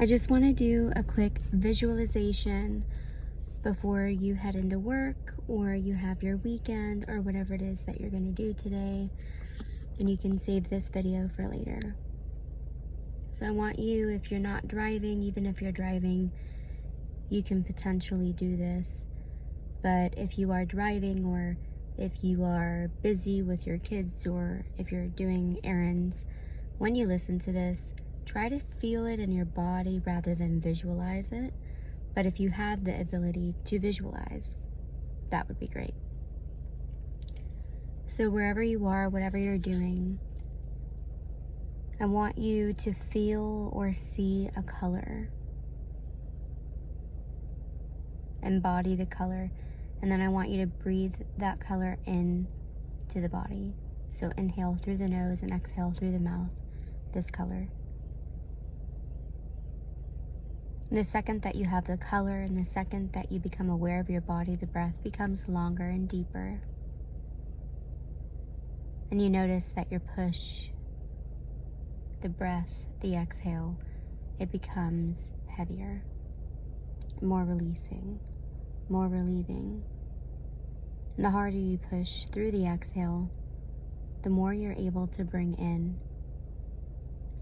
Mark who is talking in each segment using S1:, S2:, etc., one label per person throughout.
S1: I just want to do a quick visualization before you head into work or you have your weekend or whatever it is that you're going to do today, and you can save this video for later. So I want you, if you're not driving, even if you're driving, you can potentially do this. But if you are driving, or if you are busy with your kids, or if you're doing errands, when you listen to this, try to feel it in your body rather than visualize it. But if you have the ability to visualize, that would be great. So wherever you are, whatever you're doing, I want you to feel or see a color. Embody the color. And then I want you to breathe that color in to the body. So inhale through the nose and exhale through the mouth, this color. And the second that you have the color, and the second that you become aware of your body, the breath becomes longer and deeper. And you notice that your push, the breath, the exhale, it becomes heavier, more releasing, more relieving. And the harder you push through the exhale, the more you're able to bring in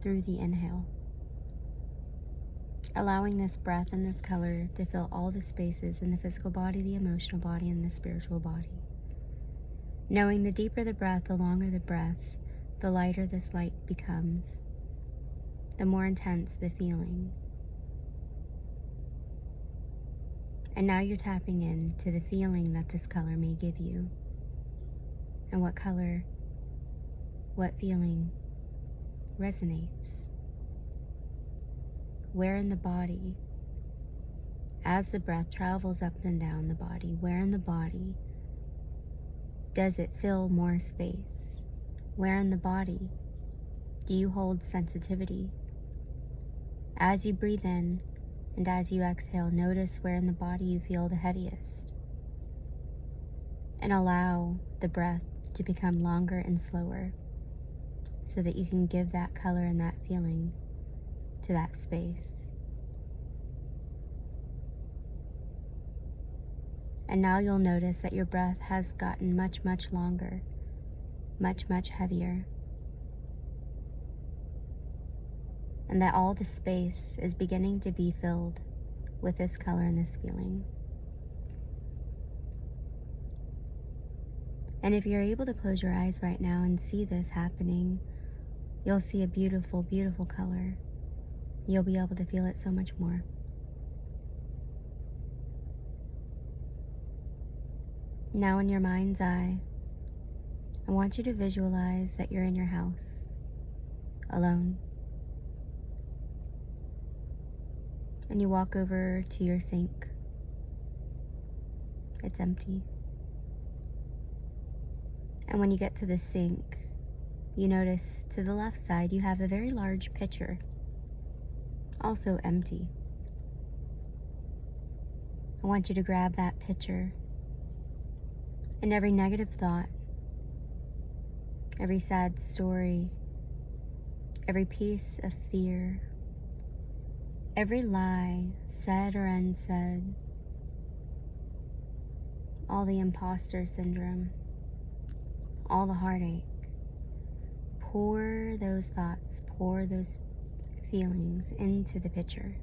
S1: through the inhale. Allowing this breath and this color to fill all the spaces in the physical body, the emotional body, and the spiritual body. Knowing the deeper the breath, the longer the breath, the lighter this light becomes, the more intense the feeling. And now you're tapping into the feeling that this color may give you. And what color, what feeling resonates. Where in the body, as the breath travels up and down the body, where in the body does it fill more space? Where in the body do you hold sensitivity? As you breathe in and as you exhale, notice where in the body you feel the heaviest. And allow the breath to become longer and slower so that you can give that color and that feeling to that space. And now you'll notice that your breath has gotten much, much longer, much, much heavier. And that all the space is beginning to be filled with this color and this feeling. And if you're able to close your eyes right now and see this happening, you'll see a beautiful, beautiful color. You'll be able to feel it so much more. Now in your mind's eye, I want you to visualize that you're in your house, alone. And you walk over to your sink. It's empty. And when you get to the sink, you notice to the left side you have a very large pitcher, also empty. I want you to grab that pitcher, and every negative thought, every sad story, every piece of fear, every lie, said or unsaid, all the imposter syndrome, all the heartache, pour those thoughts, pour those feelings into the pitcher.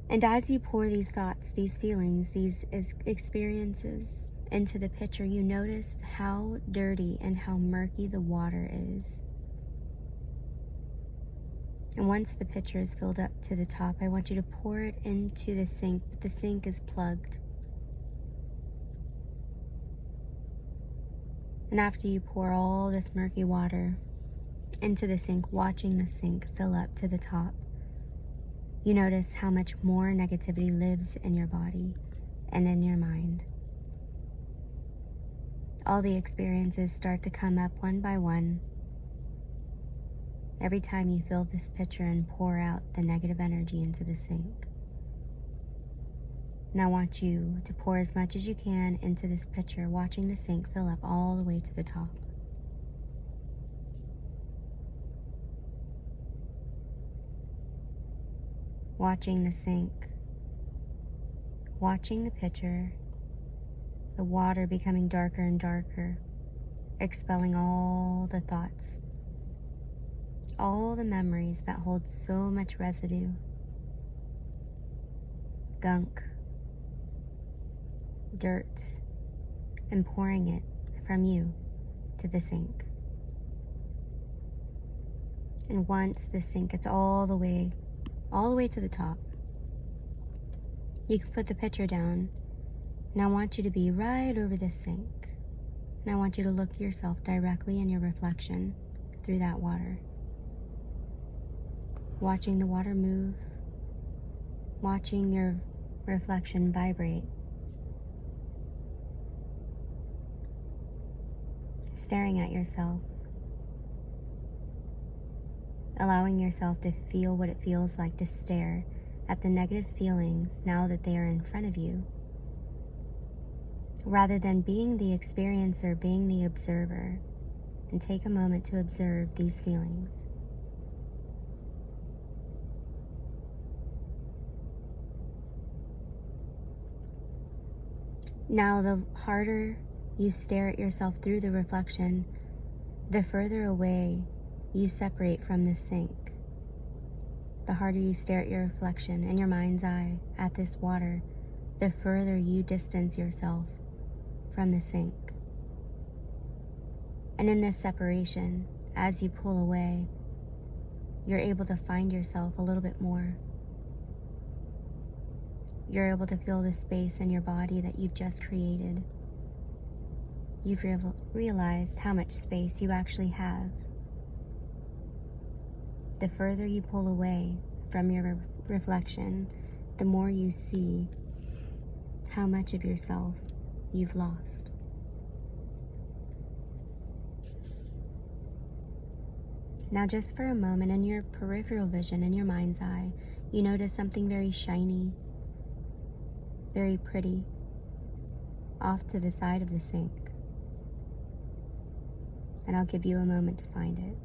S1: And as you pour these thoughts, these feelings, these experiences into the pitcher, you notice how dirty and how murky the water is. And once the pitcher is filled up to the top, I want you to pour it into the sink, but the sink is plugged. And after you pour all this murky water into the sink, watching the sink fill up to the top, you notice how much more negativity lives in your body and in your mind. All the experiences start to come up one by one. Every time you fill this pitcher and pour out the negative energy into the sink. And I want you to pour as much as you can into this pitcher, watching the sink fill up all the way to the top. watching the sink, watching the pitcher, the water becoming darker and darker, expelling all the thoughts, all the memories that hold so much residue, gunk, dirt, and pouring it from you to the sink. And once the sink gets all the way to the top, you can put the pitcher down, and I want you to be right over the sink. And I want you to look yourself directly in your reflection through that water. Watching the water move, watching your reflection vibrate, staring at yourself, allowing yourself to feel what it feels like to stare at the negative feelings now that they are in front of you, rather than being the experiencer, being the observer, and take a moment to observe these feelings. Now, the harder you stare at yourself through the reflection, the further away you separate from the sink. The harder you stare at your reflection in your mind's eye at this water, the further you distance yourself from the sink. And in this separation, as you pull away, you're able to find yourself a little bit more. You're able to feel the space in your body that you've just created. You've realized how much space you actually have. The further you pull away from your reflection, the more you see how much of yourself you've lost. Now, just for a moment, in your peripheral vision, in your mind's eye, you notice something very shiny, very pretty, off to the side of the sink. And I'll give you a moment to find it.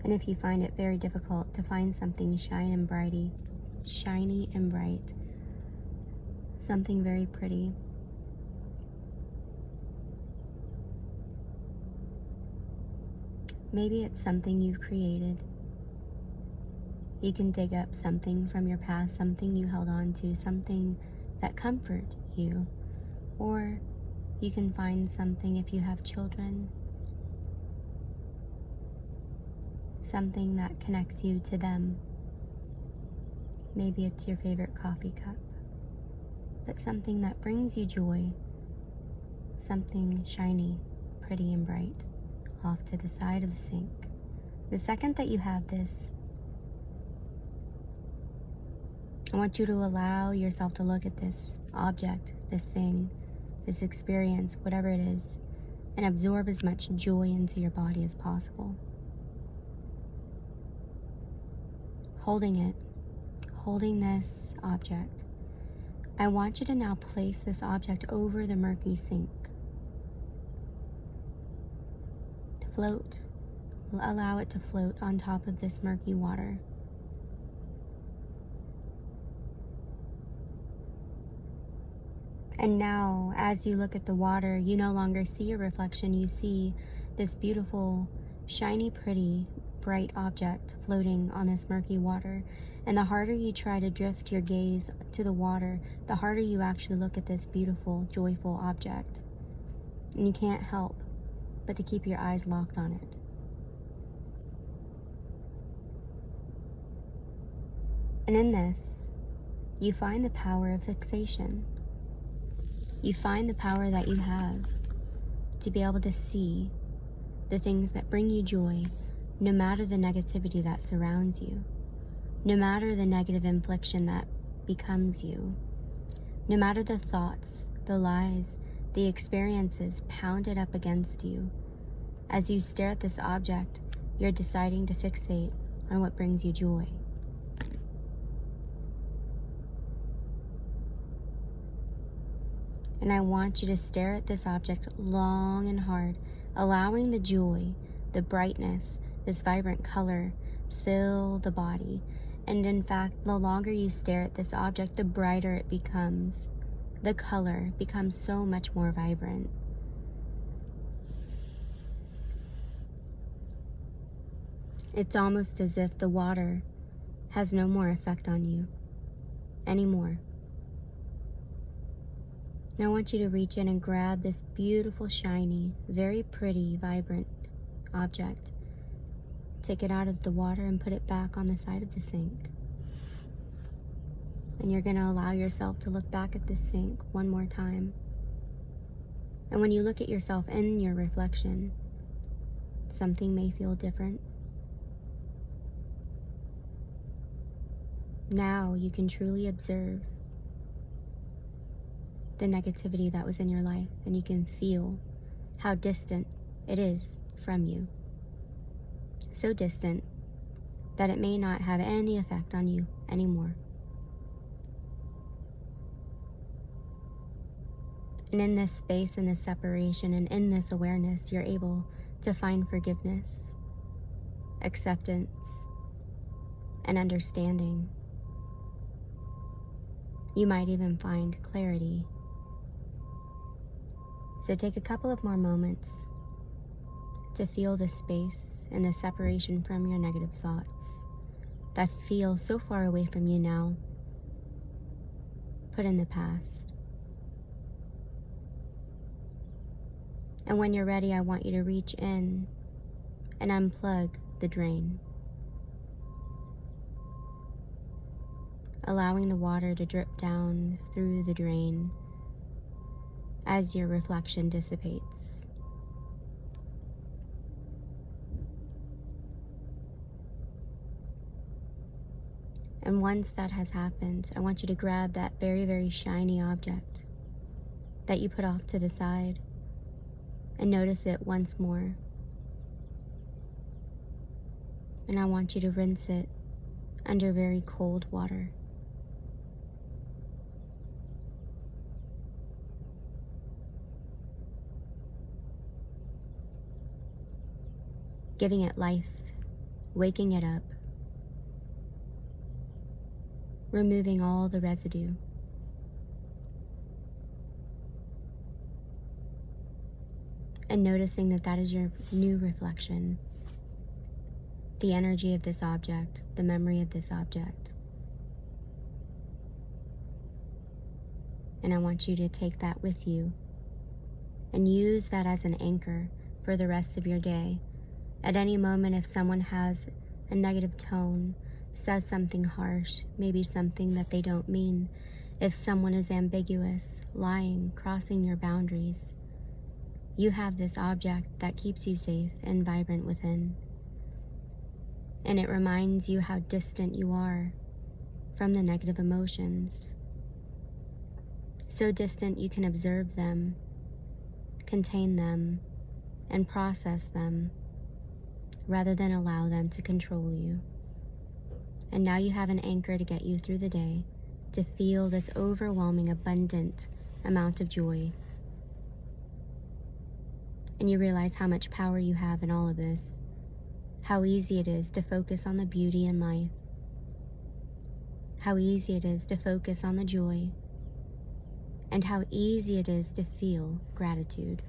S1: And if you find it very difficult to find something shiny and bright, something very pretty, maybe it's something you've created. You can dig up something from your past, something you held on to, something that comforted you. Or you can find something, if you have children, something that connects you to them. Maybe it's your favorite coffee cup, but something that brings you joy, something shiny, pretty, and bright, off to the side of the sink. The second that you have this, I want you to allow yourself to look at this object, this thing, this experience, whatever it is, and absorb as much joy into your body as possible. Holding this object, I want you to now place this object over the murky sink. Float, allow it to float on top of this murky water. And now, as you look at the water, you no longer see your reflection. You see this beautiful, shiny, pretty, bright object floating on this murky water. And the harder you try to drift your gaze to the water, the harder you actually look at this beautiful, joyful object. And you can't help but to keep your eyes locked on it. And in this, you find the power of fixation. You find the power that you have to be able to see the things that bring you joy, no matter the negativity that surrounds you, no matter the negative infliction that becomes you, no matter the thoughts, the lies, the experiences pounded up against you. As you stare at this object, you're deciding to fixate on what brings you joy. And I want you to stare at this object long and hard, allowing the joy, the brightness, this vibrant color fill the body. And in fact, the longer you stare at this object, the brighter it becomes. The color becomes so much more vibrant. It's almost as if the water has no more effect on you anymore. Now I want you to reach in and grab this beautiful, shiny, very pretty, vibrant object. Take it out of the water and put it back on the side of the sink. And you're going to allow yourself to look back at the sink one more time. And when you look at yourself in your reflection, something may feel different. Now you can truly observe the negativity that was in your life, and you can feel how distant it is from you. So distant that it may not have any effect on you anymore. And in this space, in this separation, and in this awareness, you're able to find forgiveness, acceptance, and understanding. You might even find clarity. So take a couple of more moments to feel the space and the separation from your negative thoughts that feel so far away from you now. Put in the past. And when you're ready, I want you to reach in and unplug the drain, allowing the water to drip down through the drain as your reflection dissipates. And once that has happened, I want you to grab that very, very shiny object that you put off to the side and notice it once more. And I want you to rinse it under very cold water. Giving it life, waking it up, removing all the residue. And noticing that that is your new reflection, the energy of this object, the memory of this object. And I want you to take that with you and use that as an anchor for the rest of your day. At any moment, if someone has a negative tone, says something harsh, maybe something that they don't mean, if someone is ambiguous, lying, crossing your boundaries, you have this object that keeps you safe and vibrant within. And it reminds you how distant you are from the negative emotions. So distant you can observe them, contain them, and process them, rather than allow them to control you. And now you have an anchor to get you through the day, to feel this overwhelming, abundant amount of joy. And you realize how much power you have in all of this, how easy it is to focus on the beauty in life, how easy it is to focus on the joy, and how easy it is to feel gratitude.